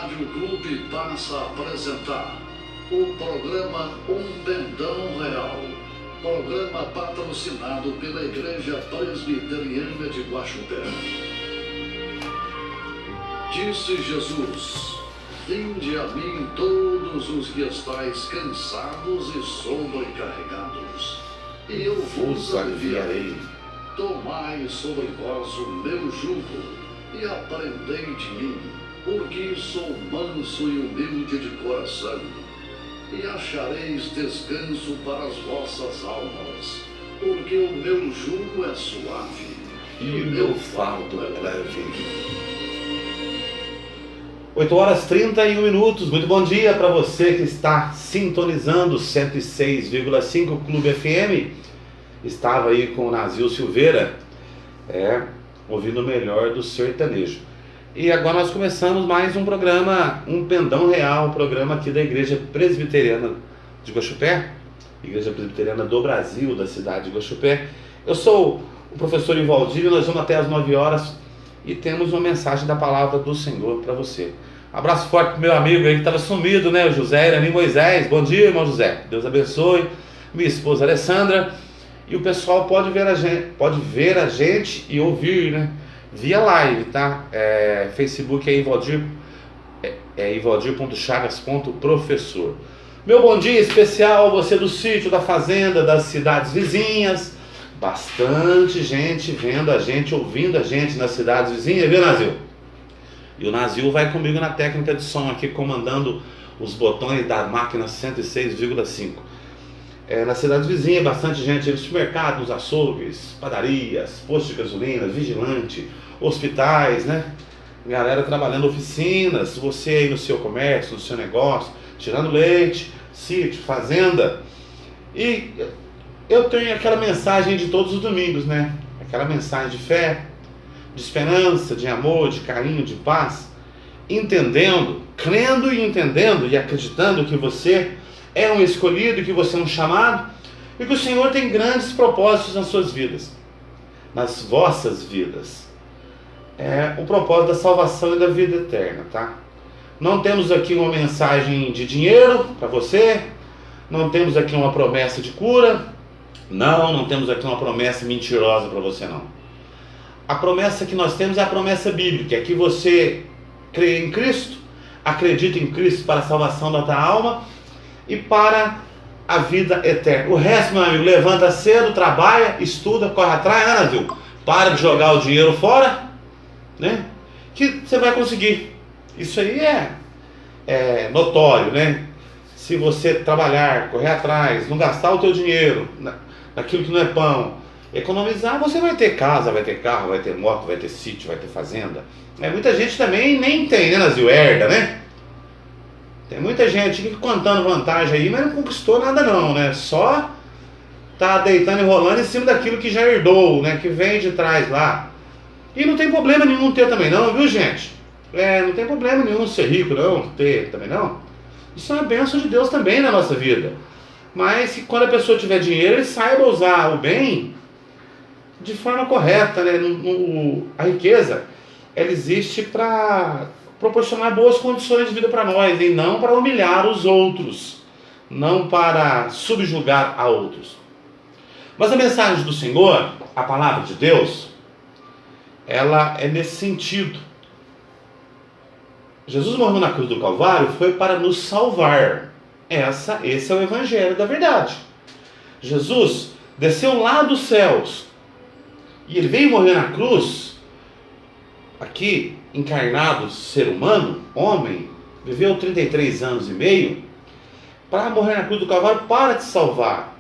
Rádio Clube passa a apresentar o programa Um Pendão Real, programa patrocinado pela Igreja Presbiteriana de Guaxupé. Disse Jesus: vinde a mim todos os que estáis cansados e sobrecarregados, e eu vos aliviarei. Tomai sobre vós o meu jugo e aprendei de mim, porque sou manso e humilde de coração, e achareis descanso para as vossas almas, porque o meu jugo é suave e o meu fardo é leve. 8h31. Muito bom dia para você que está sintonizando 106,5 Clube FM. Estava aí com o Nazil Silveira, ouvindo o melhor do sertanejo. E agora nós começamos mais um programa, Um Pendão Real, um programa aqui da Igreja Presbiteriana de Guaxupé, Igreja Presbiteriana do Brasil, da cidade de Guaxupé. Eu sou o professor Ivaldir e nós vamos até às 9h e temos uma mensagem da palavra do Senhor para você. Abraço forte pro meu amigo aí que estava sumido, né? O José Irani Moisés. Bom dia, irmão José. Deus abençoe. Minha esposa Alessandra. E o pessoal pode ver a gente e ouvir, né? Via live, tá? Facebook é ivaldir.chagas.professor. Meu bom dia especial a você do sítio, da fazenda, das cidades vizinhas. Bastante gente vendo a gente, ouvindo a gente nas cidades vizinhas, viu, Nazil? E o Nazil vai comigo na técnica de som aqui, comandando os botões da máquina 106,5. Na cidade vizinha, bastante gente no supermercado, nos açougues, padarias, postos de gasolina, vigilante, hospitais, né? Galera trabalhando oficinas, você aí no seu comércio, no seu negócio, tirando leite, sítio, fazenda. E eu tenho aquela mensagem de todos os domingos, né? Aquela mensagem de fé, de esperança, de amor, de carinho, de paz, entendendo, crendo e entendendo e acreditando que você é um escolhido, que você é um chamado e que o Senhor tem grandes propósitos nas suas vidas, nas vossas vidas. O propósito da salvação e da vida eterna, tá? Não temos aqui uma mensagem de dinheiro para você, não temos aqui uma promessa de cura, não temos aqui uma promessa mentirosa para você, não. A promessa que nós temos é a promessa bíblica, é que você crê em Cristo, acredita em Cristo para a salvação da tua alma e para a vida eterna. O resto, meu amigo, levanta cedo, trabalha, estuda, corre atrás, né, Nazil? Para de jogar o dinheiro fora, né? Que você vai conseguir. Isso aí é notório, né? Se você trabalhar, correr atrás, não gastar o teu dinheiro naquilo que não é pão, economizar, você vai ter casa, vai ter carro, vai ter moto, vai ter sítio, vai ter fazenda. Muita gente também nem tem, né, Nazil? Herda, né? Tem muita gente que contando vantagem aí, mas não conquistou nada não, né? Só tá deitando e rolando em cima daquilo que já herdou, né? Que vem de trás lá. E não tem problema nenhum ter também não, viu, gente? Não tem problema nenhum ser rico não, ter também não. Isso é uma bênção de Deus também na nossa vida. Mas que quando a pessoa tiver dinheiro, ele saiba usar o bem de forma correta, né? A riqueza, ela existe para proporcionar boas condições de vida para nós e não para humilhar os outros, não para subjugar a outros. Mas a mensagem do Senhor, a palavra de Deus, ela é nesse sentido. Jesus morreu na cruz do Calvário foi para nos salvar. Esse é o evangelho da verdade. Jesus desceu lá dos céus e ele veio morrer na cruz aqui, encarnado, ser humano, homem, viveu 33 anos e meio, para morrer na cruz do Calvário para te salvar,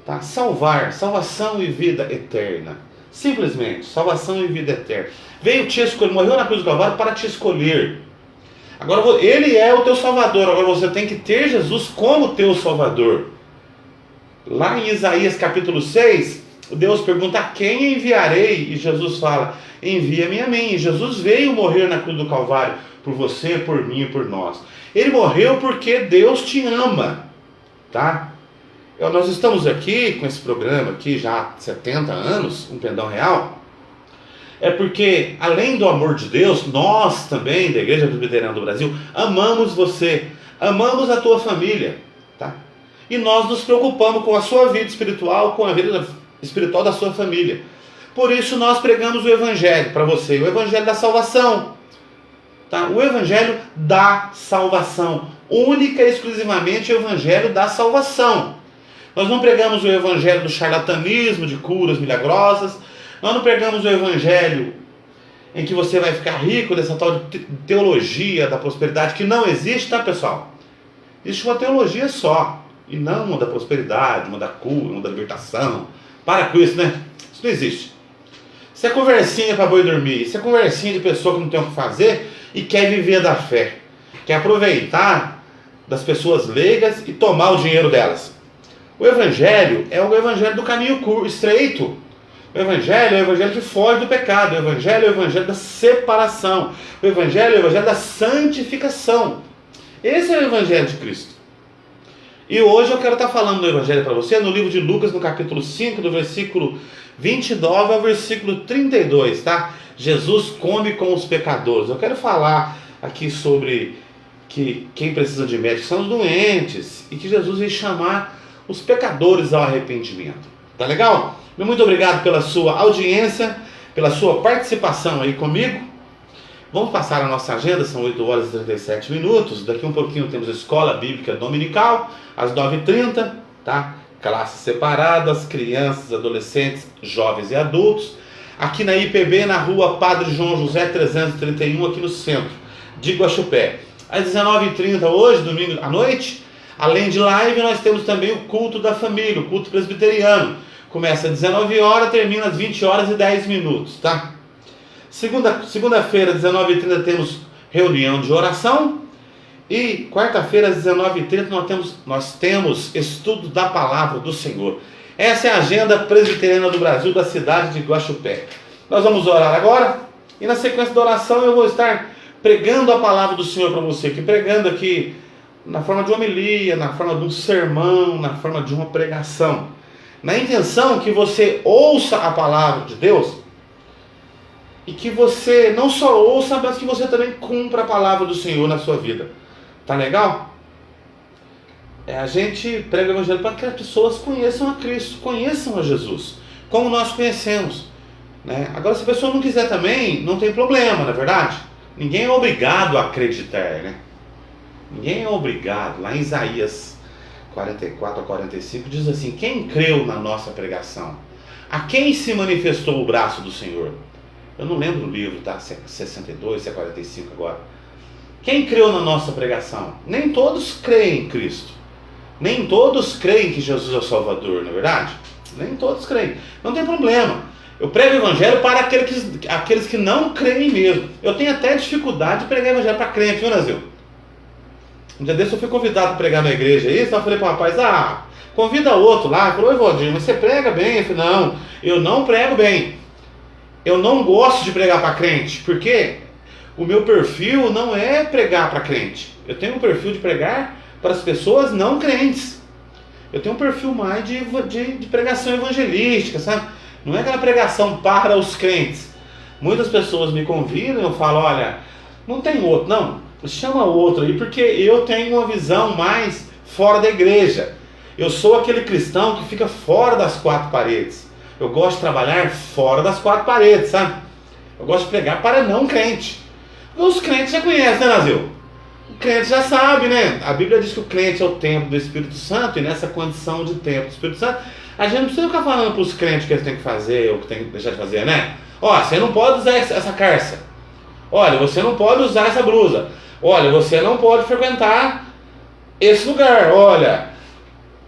tá? Salvação e vida eterna, simplesmente, salvação e vida eterna. Veio te escolher, morreu na cruz do Calvário para te escolher. Agora, ele é o teu salvador, agora você tem que ter Jesus como teu salvador. Lá em Isaías capítulo 6, Deus pergunta: a quem enviarei? E Jesus fala: envia-me a mim. E Jesus veio morrer na cruz do Calvário por você, por mim e por nós. Ele morreu porque Deus te ama, tá? Nós estamos aqui com esse programa aqui já há 70 anos, Um Pendão Real, é porque, além do amor de Deus, nós também, da Igreja Presbiteriana do Brasil, amamos você, amamos a tua família, tá? E nós nos preocupamos com a sua vida espiritual, com a vida espiritual da sua família. Por isso nós pregamos o Evangelho para você, o Evangelho da salvação, tá? O Evangelho da salvação, única e exclusivamente o Evangelho da salvação. Nós não pregamos o Evangelho do charlatanismo, de curas milagrosas. Nós não pregamos o Evangelho em que você vai ficar rico dessa tal de teologia da prosperidade, que não existe, tá, pessoal? Existe uma teologia só, e não uma da prosperidade, uma da cura, uma da libertação. Para com isso, né? Isso não existe. Isso é conversinha para boi dormir. Isso é conversinha de pessoa que não tem o que fazer e quer viver da fé. Quer aproveitar das pessoas leigas e tomar o dinheiro delas. O Evangelho é o Evangelho do caminho estreito. O Evangelho é o Evangelho que foge do pecado. O Evangelho é o Evangelho da separação. O Evangelho é o Evangelho da santificação. Esse é o Evangelho de Cristo. E hoje eu quero estar falando do Evangelho para você no livro de Lucas, no capítulo 5, do versículo 29 ao versículo 32, tá? Jesus come com os pecadores. Eu quero falar aqui sobre que quem precisa de médico são os doentes e que Jesus veio chamar os pecadores ao arrependimento. Tá legal? Muito obrigado pela sua audiência, pela sua participação aí comigo. Vamos passar a nossa agenda, são 8 horas e 37 minutos. Daqui um pouquinho temos a Escola Bíblica Dominical, às 9h30, tá? Classes separadas, crianças, adolescentes, jovens e adultos. Aqui na IPB, na rua Padre João José 331, aqui no centro de Guaxupé. Às 19h30 hoje, domingo à noite, além de live, nós temos também o culto da família, o culto presbiteriano. Começa às 19 horas, termina às 20 horas e 10 minutos, tá? Segunda-feira, às 19h30, temos reunião de oração. E quarta-feira, às 19h30, nós temos estudo da palavra do Senhor. Essa é a agenda presbiteriana do Brasil, da cidade de Guaxupé. Nós vamos orar agora. E na sequência da oração eu vou estar pregando a palavra do Senhor para você. Pregando aqui na forma de homilia, na forma de um sermão, na forma de uma pregação. Na intenção que você ouça a palavra de Deus e que você não só ouça, mas que você também cumpra a palavra do Senhor na sua vida. Tá legal? A gente prega o Evangelho para que as pessoas conheçam a Cristo, conheçam a Jesus, como nós conhecemos, né? Agora, se a pessoa não quiser também, não tem problema, não é verdade? Ninguém é obrigado a acreditar, né? Ninguém é obrigado. Lá em Isaías 44 a 45 diz assim: quem creu na nossa pregação? A quem se manifestou o braço do Senhor? Eu não lembro o livro, tá? Se é 62, se é 45 agora. Quem creu na nossa pregação? Nem todos creem em Cristo. Nem todos creem que Jesus é o Salvador, não é verdade? Nem todos creem. Não tem problema. Eu prego o Evangelho para aqueles que não creem mesmo. Eu tenho até dificuldade de pregar o Evangelho para crente, viu, Brasil? Um dia desse eu fui convidado para pregar na igreja aí, então eu falei para o rapaz, convida outro lá. Ele falou: oi, Valdir, mas você prega bem? Eu falei: não, eu não prego bem. Eu não gosto de pregar para crente, porque o meu perfil não é pregar para crente. Eu tenho um perfil de pregar para as pessoas não crentes. Eu tenho um perfil mais de pregação evangelística, sabe? Não é aquela pregação para os crentes. Muitas pessoas me convidam e eu falo: olha, não tem outro, não. Chama outro aí, porque eu tenho uma visão mais fora da igreja. Eu sou aquele cristão que fica fora das quatro paredes. Eu gosto de trabalhar fora das quatro paredes, sabe? Eu gosto de pregar para não crente. Os crentes já conhecem, né, Brasil? O crente já sabe, né? A Bíblia diz que o crente é o templo do Espírito Santo, e nessa condição de templo do Espírito Santo, a gente não precisa ficar falando para os crentes o que eles têm que fazer ou o que tem que deixar de fazer, né? Ó, você não pode usar essa calça. Olha, você não pode usar essa blusa. Olha, você não pode frequentar esse lugar. Olha,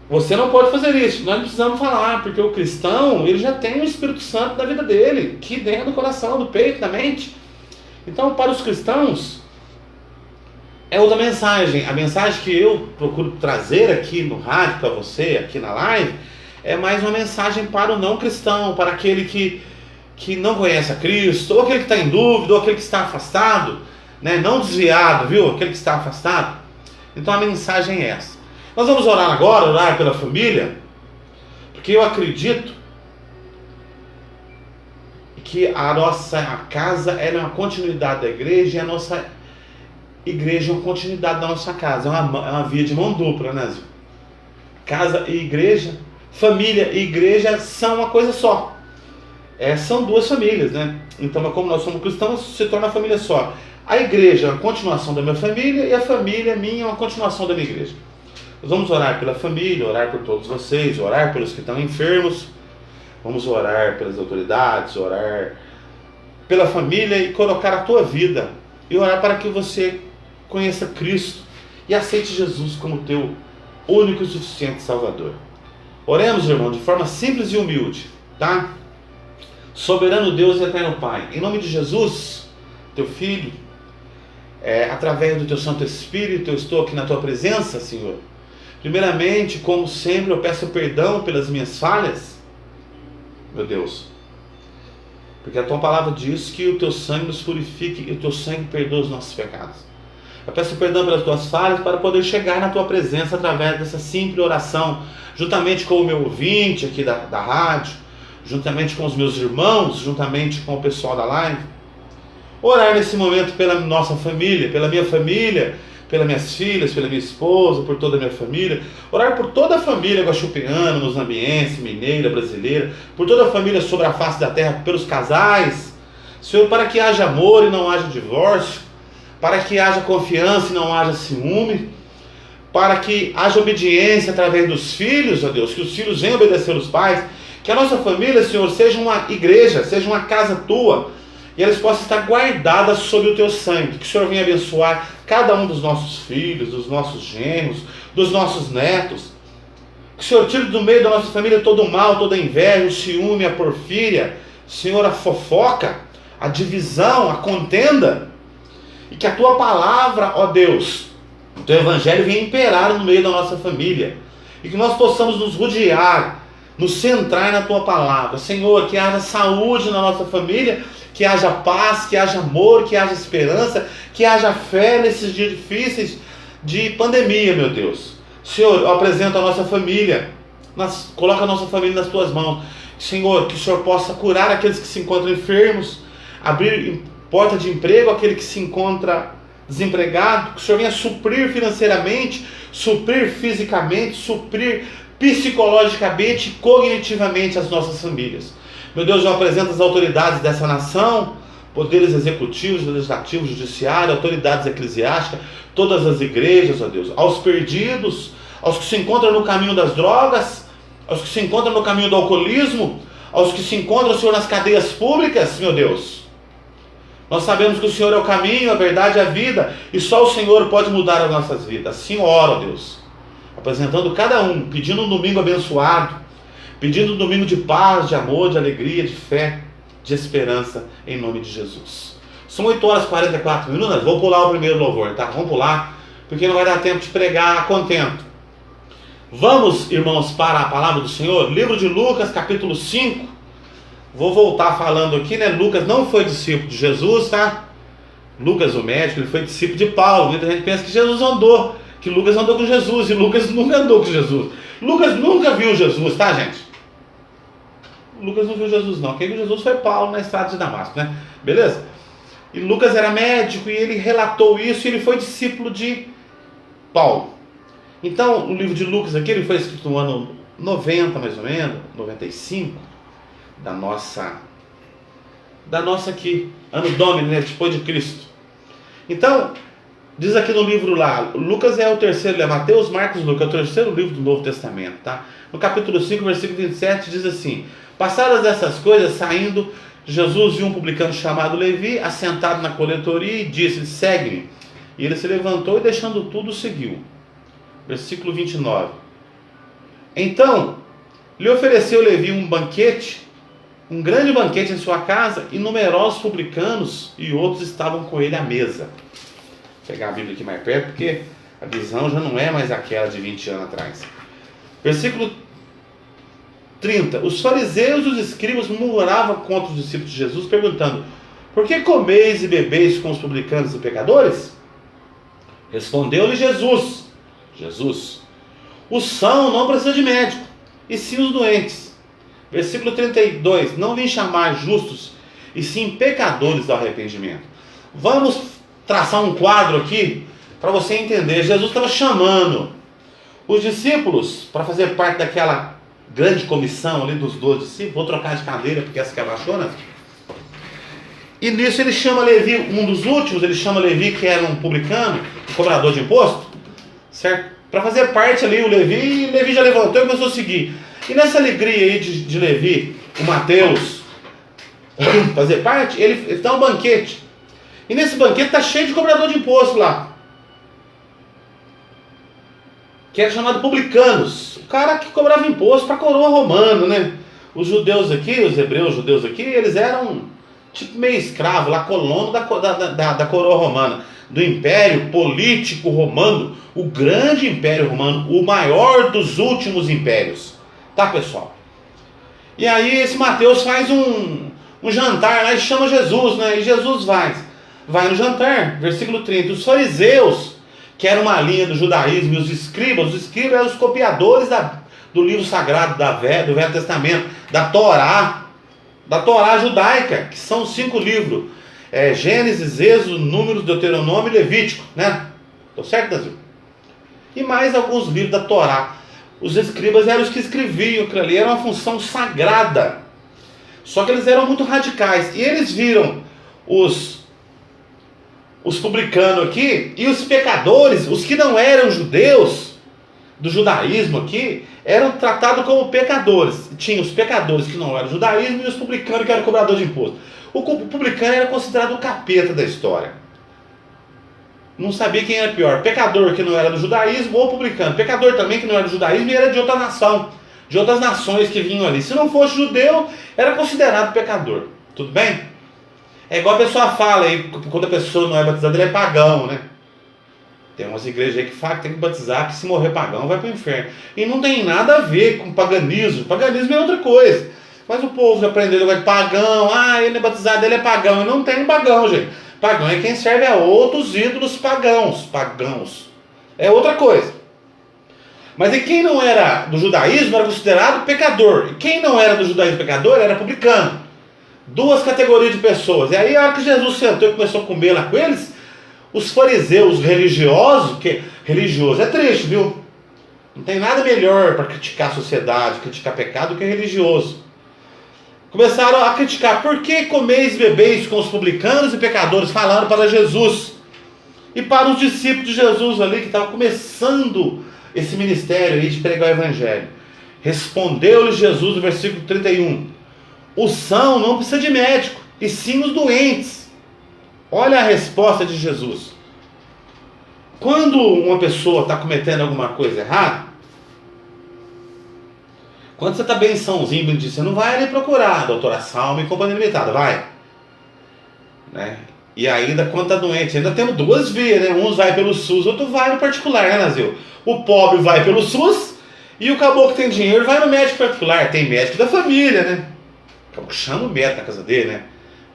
você não pode fazer isso. Nós não precisamos falar, porque o cristão, ele já tem o Espírito Santo da vida dele, aqui dentro do coração, do peito, da mente. Então, para os cristãos, é outra mensagem. A mensagem que eu procuro trazer aqui no rádio para você, aqui na live, é mais uma mensagem para o não cristão, para aquele que não conhece a Cristo, ou aquele que está em dúvida, ou aquele que está afastado, né? Não desviado, viu? Aquele que está afastado. Então a mensagem é essa. Nós vamos orar agora, orar pela família, porque eu acredito que a nossa casa é uma continuidade da igreja e a nossa igreja é uma continuidade da nossa casa. É uma via de mão dupla, né, Zil? Casa e igreja, família e igreja são uma coisa só. São duas famílias, né? Então, como nós somos cristãos, se torna uma família só. A igreja é uma continuação da minha família e a família minha é uma continuação da minha igreja. Nós vamos orar pela família, orar por todos vocês, orar pelos que estão enfermos. Vamos orar pelas autoridades, orar pela família e colocar a tua vida. E orar para que você conheça Cristo e aceite Jesus como teu único e suficiente Salvador. Oremos, irmão, de forma simples e humilde, tá? Soberano Deus e eterno Pai, em nome de Jesus, teu Filho, através do teu Santo Espírito, eu estou aqui na tua presença, Senhor. Primeiramente, como sempre, eu peço perdão pelas minhas falhas, meu Deus, porque a tua palavra diz que o teu sangue nos purifique e o teu sangue perdoa os nossos pecados. Eu peço perdão pelas tuas falhas para poder chegar na tua presença através dessa simples oração, juntamente com o meu ouvinte aqui da rádio, juntamente com os meus irmãos, juntamente com o pessoal da live. Orar nesse momento pela nossa família, pela minha família, pelas minhas filhas, pela minha esposa, por toda a minha família. Orar por toda a família guaxupiana, mozambiense, mineira, brasileira, por toda a família sobre a face da terra, pelos casais. Senhor, para que haja amor e não haja divórcio, para que haja confiança e não haja ciúme, para que haja obediência através dos filhos, ó Deus, que os filhos venham obedecer os pais, que a nossa família, Senhor, seja uma igreja, seja uma casa tua, e elas possam estar guardadas sob o teu sangue. Que o Senhor venha abençoar cada um dos nossos filhos, dos nossos genros, dos nossos netos. Que o Senhor tire do meio da nossa família todo o mal, toda a inveja, o ciúme, a porfíria, Senhor, a fofoca, a divisão, a contenda. E que a tua palavra, ó Deus, o teu evangelho venha imperar no meio da nossa família. E que nós possamos nos rodear, nos centrar na tua palavra. Senhor, que haja saúde na nossa família, que haja paz, que haja amor, que haja esperança, que haja fé nesses dias difíceis de pandemia, meu Deus. Senhor, eu apresento a nossa família, coloca a nossa família nas tuas mãos. Senhor, que o Senhor possa curar aqueles que se encontram enfermos, abrir porta de emprego àquele que se encontra desempregado, que o Senhor venha suprir financeiramente, suprir fisicamente, suprir psicologicamente e cognitivamente as nossas famílias. Meu Deus, eu apresento as autoridades dessa nação, poderes executivos, legislativos, judiciário, autoridades eclesiásticas, todas as igrejas, ó Deus, aos perdidos, aos que se encontram no caminho das drogas, aos que se encontram no caminho do alcoolismo, aos que se encontram, Senhor, nas cadeias públicas, meu Deus. Nós sabemos que o Senhor é o caminho, a verdade e a vida, e só o Senhor pode mudar as nossas vidas. Assim oro, ó Deus, apresentando cada um, pedindo um domingo abençoado, pedindo um domingo de paz, de amor, de alegria, de fé, de esperança, em nome de Jesus. São 8h44, vou pular o primeiro louvor, tá? Vamos pular, porque não vai dar tempo de pregar a contento. Vamos, irmãos, para a palavra do Senhor, livro de Lucas, capítulo 5. Vou voltar falando aqui, né? Lucas não foi discípulo de Jesus, tá? Lucas, o médico, ele foi discípulo de Paulo. Muita gente pensa que Jesus andou, que Lucas andou com Jesus, e Lucas nunca andou com Jesus. Lucas nunca viu Jesus, tá, gente? Lucas não viu Jesus, não. Quem viu Jesus foi Paulo na estrada de Damasco, né? Beleza? E Lucas era médico e ele relatou isso e ele foi discípulo de Paulo. Então, o livro de Lucas aqui, ele foi escrito no ano 90, mais ou menos, 95, da nossa aqui, ano Domini, né? Depois de Cristo. Então, diz aqui no livro lá, Lucas é o terceiro, Mateus, Marcos e Lucas, é o terceiro livro do Novo Testamento, tá? No capítulo 5, versículo 27, diz assim: passadas essas coisas, saindo, Jesus viu um publicano chamado Levi, assentado na coletoria, e disse: segue-me. E ele se levantou e, deixando tudo, seguiu. Versículo 29. Então, lhe ofereceu Levi um banquete, um grande banquete em sua casa, e numerosos publicanos e outros estavam com ele à mesa. Vou pegar a Bíblia aqui mais perto, porque a visão já não é mais aquela de 20 anos atrás. Versículo 30. Os fariseus e os escribas murmuravam contra os discípulos de Jesus, perguntando: por que comeis e bebeis com os publicanos e pecadores? Respondeu-lhe Jesus: o são não precisa de médico, e sim os doentes. Versículo 32. Não vim chamar justos, e sim pecadores do arrependimento. Vamos traçar um quadro aqui para você entender. Jesus estava chamando os discípulos para fazer parte daquela grande comissão ali dos 12 discípulos. Vou trocar de cadeira porque essa que é a baixona. E nisso ele chama Levi, um dos últimos, ele chama Levi, que era um publicano, um cobrador de imposto, certo? Para fazer parte ali o Levi, e Levi já levantou e começou a seguir. E nessa alegria aí de Levi, o Mateus fazer parte, ele dá um banquete. E nesse banquete está cheio de cobrador de imposto lá, que era chamado publicanos, o cara que cobrava imposto para a coroa romana, né? Os judeus aqui, os hebreus judeus aqui, eles eram tipo meio escravo, lá colono da coroa romana, do império político romano, o grande império romano, o maior dos últimos impérios, tá, pessoal? E aí esse Mateus faz um jantar lá e chama Jesus, né? E Jesus vai no jantar, versículo 30, os fariseus, que era uma linha do judaísmo, e os escribas eram os copiadores do livro sagrado do Velho Testamento, da Torá judaica, que são 5 livros, Gênesis, Êxodo, Números, Deuteronômio e Levítico, né? Tô certo, Brasil? E mais alguns livros da Torá. Os escribas eram os que escreviam aquilo ali, era uma função sagrada. Só que eles eram muito radicais, e eles viram os publicanos aqui, e os pecadores, os que não eram judeus, do judaísmo aqui, eram tratados como pecadores. Tinha os pecadores que não eram judaísmo e os publicanos que eram cobradores de imposto. O publicano era considerado o capeta da história. Não sabia quem era pior, pecador que não era do judaísmo ou publicano. Pecador também que não era do judaísmo e era de outra nação, de outras nações que vinham ali. Se não fosse judeu, era considerado pecador. Tudo bem? É igual a pessoa fala aí, quando a pessoa não é batizada, ele é pagão, né? Tem umas igrejas aí que falam que tem que batizar, que se morrer pagão vai para o inferno. E não tem nada a ver com paganismo. Paganismo é outra coisa. Mas o povo já aprendeu agora de pagão. Ele é batizado, ele é pagão. E não tem pagão, gente. Pagão é quem serve a outros ídolos pagãos. É outra coisa. Mas e quem não era do judaísmo era considerado pecador. E quem não era do judaísmo pecador era publicano. 2 categorias de pessoas. E aí a hora que Jesus sentou e começou a comer lá com eles, os fariseus religiosos, que religioso é triste, viu? Não tem nada melhor para criticar a sociedade, criticar pecado, do que religioso. Começaram a criticar: por que comeis e bebeis com os publicanos e pecadores? Falando para Jesus e para os discípulos de Jesus ali, que estavam começando esse ministério aí de pregar o evangelho. Respondeu-lhe Jesus no versículo 31: o são não precisa de médico, e sim os doentes. Olha a resposta de Jesus. Quando uma pessoa está cometendo alguma coisa errada, quando você está bençãozinho, bonitinho, você não vai ali procurar a doutora Salma e Companhia Limitada, vai. Né? E ainda quando está doente, ainda temos 2 vias, né? Uns vai pelo SUS, outro vai no particular, né, Nazil? O pobre vai pelo SUS e o caboclo que tem dinheiro vai no médico particular. Tem médico da família, né? O caboclo chama o médico na casa dele, né?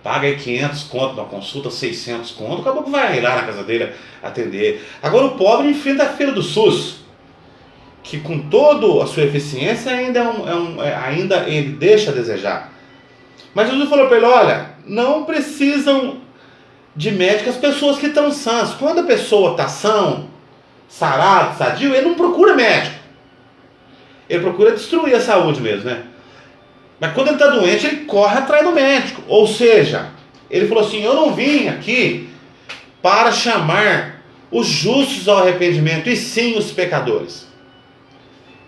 Paga aí 500 conto na consulta, 600 conto, o caboclo vai lá na casa dele atender. Agora o pobre enfrenta a feira do SUS, que com toda a sua eficiência ainda ele deixa a desejar. Mas Jesus falou para ele: olha, não precisam de médico as pessoas que estão sãs. Quando a pessoa está sã, sarado, sadio, ele não procura médico. Ele procura destruir a saúde mesmo, né? Mas quando ele está doente, ele corre atrás do médico. Ou seja, ele falou assim: eu não vim aqui para chamar os justos ao arrependimento, e sim os pecadores.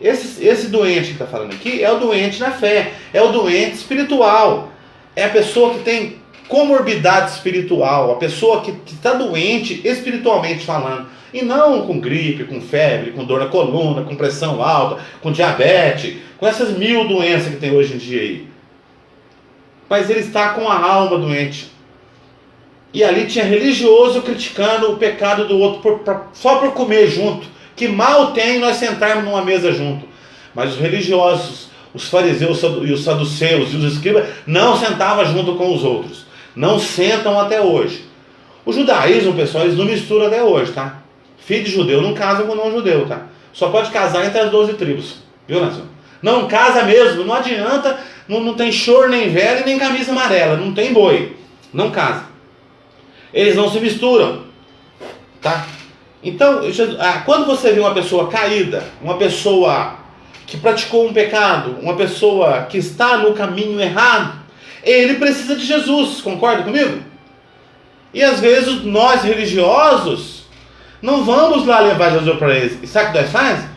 Esse doente que está falando aqui é o doente na fé, é o doente espiritual, é a pessoa que tem comorbidade espiritual, a pessoa que está doente espiritualmente falando, e não com gripe, com febre, com dor na coluna, com pressão alta, com diabetes, com essas 1000 doenças que tem hoje em dia aí. Mas ele está com a alma doente. E ali tinha religioso criticando o pecado do outro só por comer junto. Que mal tem nós sentarmos numa mesa junto. Mas os religiosos, os fariseus e os saduceus e os escribas não sentavam junto com os outros. Não sentam até hoje. O judaísmo, pessoal, eles não misturam até hoje, tá? Filho de judeu não casa com não judeu, tá? Só pode casar entre as 12 tribos. Viu, Nação? Não casa mesmo, não adianta, não tem choro, nem vela e nem camisa amarela, não tem boi, não casa. Eles não se misturam, tá? Então, quando você vê uma pessoa caída, uma pessoa que praticou um pecado, uma pessoa que está no caminho errado, ele precisa de Jesus, concorda comigo? E às vezes nós religiosos não vamos lá levar Jesus para eles. E sabe o que nós fazemos?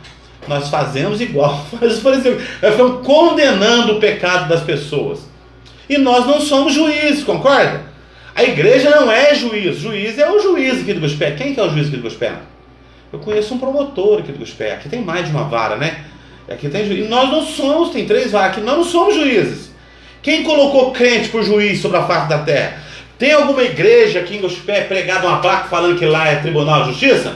Nós fazemos igual. Nós ficamos condenando o pecado das pessoas. E nós não somos juízes, concorda? A igreja não é juiz. Juiz é o juiz aqui do Gospé. Quem que é o juiz aqui do Gospé? Eu conheço um promotor aqui do Gospé. Aqui tem mais de uma vara, né? Aqui tem juiz. E nós não somos, tem 3 varas aqui. Nós não somos juízes. Quem colocou crente por juiz sobre a face da terra? Tem alguma igreja aqui em Gospé pregada uma placa falando que lá é Tribunal de Justiça?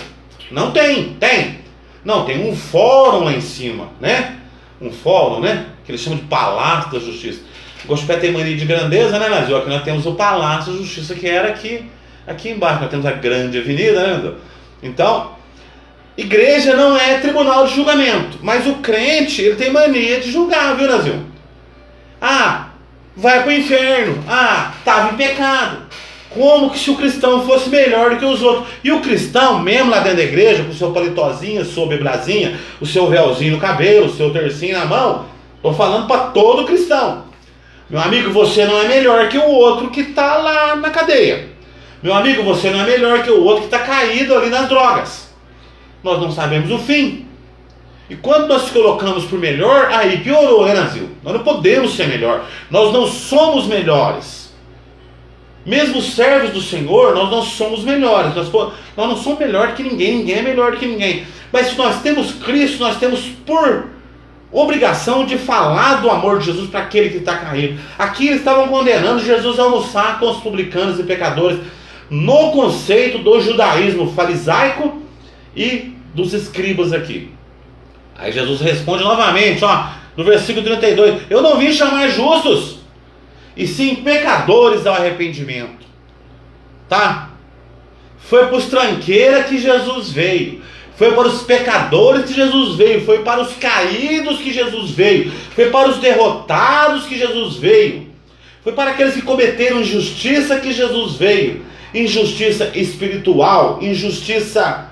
Não tem, tem. Não, tem um fórum lá em cima, né? Um fórum, né? Que eles chamam de Palácio da Justiça. O Gospé tem mania de grandeza, né, Nazil? Aqui nós temos o Palácio da Justiça, que era aqui embaixo. Nós temos a grande avenida, né, Nazil? Então, igreja não é tribunal de julgamento. Mas o crente, ele tem mania de julgar, viu, Nazil? Vai para o inferno. Estava em pecado. Como que se o cristão fosse melhor do que os outros? E o cristão, mesmo lá dentro da igreja, com o seu palitozinho, sua bebrazinha, o seu véuzinho no cabelo, o seu tercinho na mão, estou falando para todo cristão. Meu amigo, você não é melhor que o outro que está lá na cadeia. Meu amigo, você não é melhor que o outro que está caído ali nas drogas. Nós não sabemos o fim. E quando nós nos colocamos por melhor, aí piorou, né, Nazil? Nós não podemos ser melhor. Nós não somos melhores. Mesmo servos do Senhor, nós não somos melhores. Nós não somos melhor que ninguém. Ninguém é melhor que ninguém. Mas se nós temos Cristo, nós temos por obrigação de falar do amor de Jesus para aquele que está caído. Aqui eles estavam condenando Jesus a almoçar com os publicanos e pecadores, no conceito do judaísmo farisaico e dos escribas aqui. Aí Jesus responde novamente, no versículo 32, eu não vim chamar justos, e sim pecadores ao arrependimento. Tá? Foi para os tranqueiras que Jesus veio. Foi para os pecadores que Jesus veio. Foi para os caídos que Jesus veio. Foi para os derrotados que Jesus veio. Foi para aqueles que cometeram injustiça que Jesus veio. Injustiça espiritual, injustiça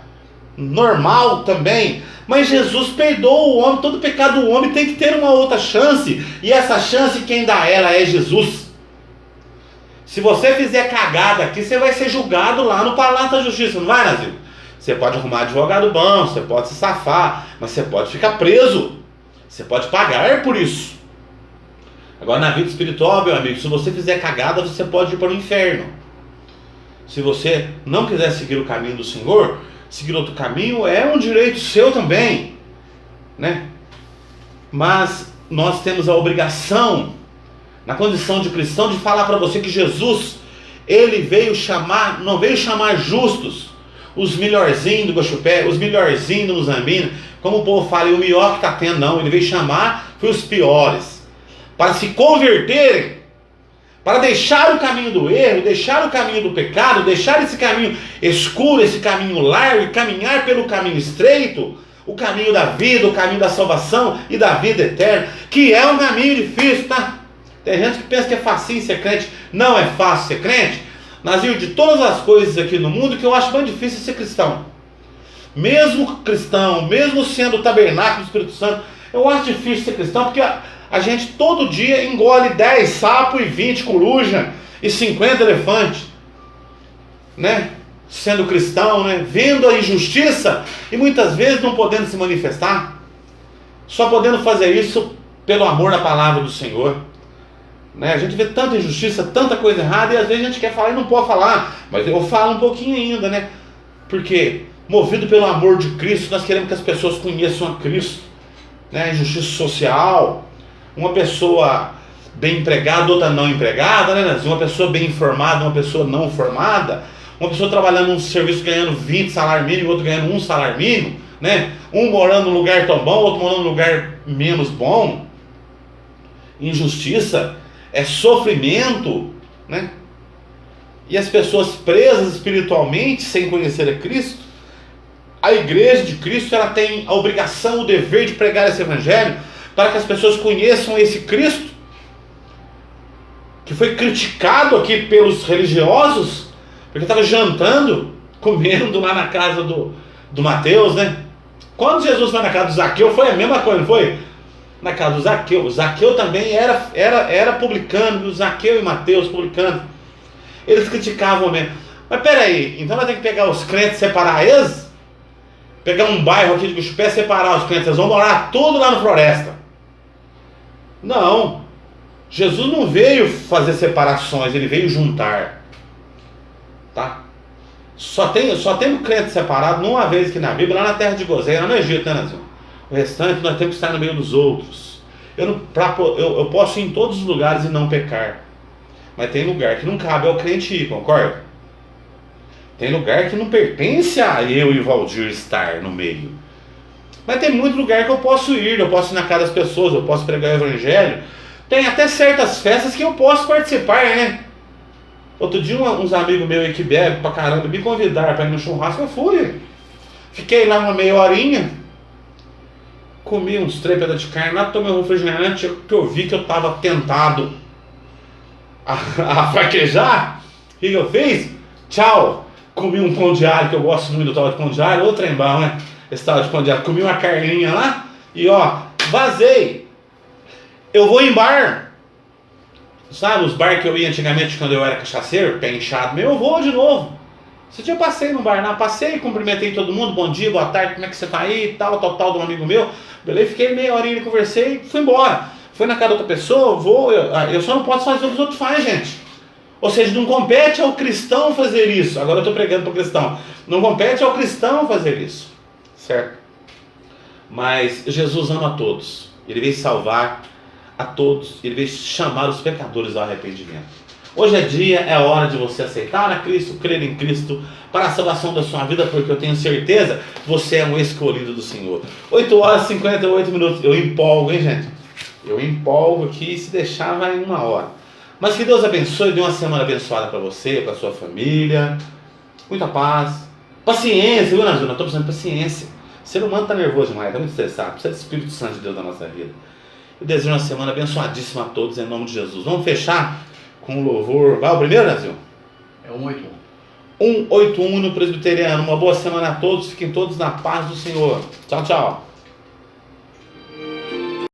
normal também. Mas Jesus perdoa o homem. Todo pecado do homem tem que ter uma outra chance. E essa chance quem dá ela é Jesus. Se você fizer cagada aqui, você vai ser julgado lá no Palácio da Justiça, não vai, Nazil? Você pode arrumar advogado bom, você pode se safar, mas você pode ficar preso. Você pode pagar por isso. Agora na vida espiritual, meu amigo, se você fizer cagada, você pode ir para o inferno. Se você não quiser seguir o caminho do Senhor, seguir outro caminho é um direito seu também, né? Mas nós temos a obrigação, na condição de cristão, de falar para você que Jesus, ele veio chamar, não veio chamar justos, os melhorzinhos do Gospé, os melhorzinhos do Muzambinho, como o povo fala, e o melhor que está tendo, não. Ele veio chamar foi os piores, para se converterem, para deixar o caminho do erro, deixar o caminho do pecado, deixar esse caminho escuro, esse caminho largo, e caminhar pelo caminho estreito, o caminho da vida, o caminho da salvação e da vida eterna, que é um caminho difícil, tá? Tem gente que pensa que é facinho ser crente. Não é fácil ser crente. Nazil, de todas as coisas aqui no mundo, que eu acho mais difícil ser cristão. Mesmo cristão, mesmo sendo o tabernáculo do Espírito Santo, eu acho difícil ser cristão, porque a gente todo dia engole 10 sapos e 20 coruja e 50 elefantes, né? Sendo cristão, né? Vendo a injustiça e muitas vezes não podendo se manifestar, só podendo fazer isso pelo amor da palavra do Senhor. Né? A gente vê tanta injustiça, tanta coisa errada, e às vezes a gente quer falar e não pode falar, mas eu falo um pouquinho ainda, né? Porque movido pelo amor de Cristo, nós queremos que as pessoas conheçam a Cristo, né? Injustiça social, uma pessoa bem empregada, outra não empregada, né? Uma pessoa bem informada, uma pessoa não formada, uma pessoa trabalhando num serviço ganhando 20 salário mínimo, outro ganhando 1 salário mínimo, né? Um morando num lugar tão bom, outro morando num lugar menos bom. Injustiça é sofrimento, né? E as pessoas presas espiritualmente, sem conhecer a Cristo. A igreja de Cristo, ela tem a obrigação, o dever de pregar esse evangelho para que as pessoas conheçam esse Cristo, que foi criticado aqui pelos religiosos, porque estava jantando, comendo lá na casa do Mateus, né? Quando Jesus foi na casa do Zaqueu, foi a mesma coisa, não foi? Na casa do Zaqueu. O Zaqueu também era publicano, o Zaqueu e Mateus publicano. Eles criticavam mesmo. Mas peraí, então nós temos que pegar os crentes e separar eles? Pegar um bairro aqui de Guxupé e separar os crentes, eles vão morar tudo lá no Floresta. Não. Jesus não veio fazer separações, ele veio juntar. Tá? Só tem crente separado numa vez aqui na Bíblia, lá na terra de Gozém, lá no Egito, né, Nazil? O restante nós temos que estar no meio dos outros. Eu posso ir em todos os lugares e não pecar. Mas tem lugar que não cabe ao crente ir, concorda? Tem lugar que não pertence a eu e o Valdir estar no meio. Mas tem muito lugar que eu posso ir na casa das pessoas, eu posso pregar o evangelho. Tem até certas festas que eu posso participar, né? Outro dia uns amigos meus aí que bebem pra caramba me convidaram pra ir no churrasco, eu fui. Fiquei lá uma meia horinha, comi uns 3 pedaços de carne lá, tomei um refrigerante, que eu vi que eu tava tentado a fraquejar. O que eu fiz? Tchau! Comi um pão de alho, que eu gosto muito do tal de pão de alho, outro trembão, né? Esse tal de pão de alho. Comi uma carninha lá e ó, vazei. Eu vou em bar. Sabe, os bar que eu ia antigamente quando eu era cachaceiro, pé inchado meu, eu vou de novo. Esse dia eu passei no bar, passei, cumprimentei todo mundo, bom dia, boa tarde, como é que você tá aí, tal, de um amigo meu. Beleza, fiquei meia horinha, conversei e fui embora. Fui na casa da outra pessoa, eu só não posso fazer o que os outros fazem, gente. Ou seja, não compete ao cristão fazer isso. Agora eu estou pregando para o cristão. Não compete ao cristão fazer isso. Certo? Mas Jesus ama a todos. Ele veio salvar a todos. Ele veio chamar os pecadores ao arrependimento. Hoje é dia, é hora de você aceitar a Cristo, crer em Cristo para a salvação da sua vida, porque eu tenho certeza que você é um escolhido do Senhor. 8 horas e 58 minutos. Eu empolgo, hein, gente? Eu empolgo aqui, se deixar vai em 1 hora. Mas que Deus abençoe, dê uma semana abençoada para você, para sua família. Muita paz. Paciência, viu, Nazil? Eu estou precisando de paciência. O ser humano está nervoso demais, está muito estressado. Precisa do Espírito Santo de Deus na nossa vida. Eu desejo uma semana abençoadíssima a todos, em nome de Jesus. Vamos fechar com o louvor. Vai o primeiro, Nazil? É 181. 181 no Presbiteriano. Uma boa semana a todos. Fiquem todos na paz do Senhor. Tchau, tchau.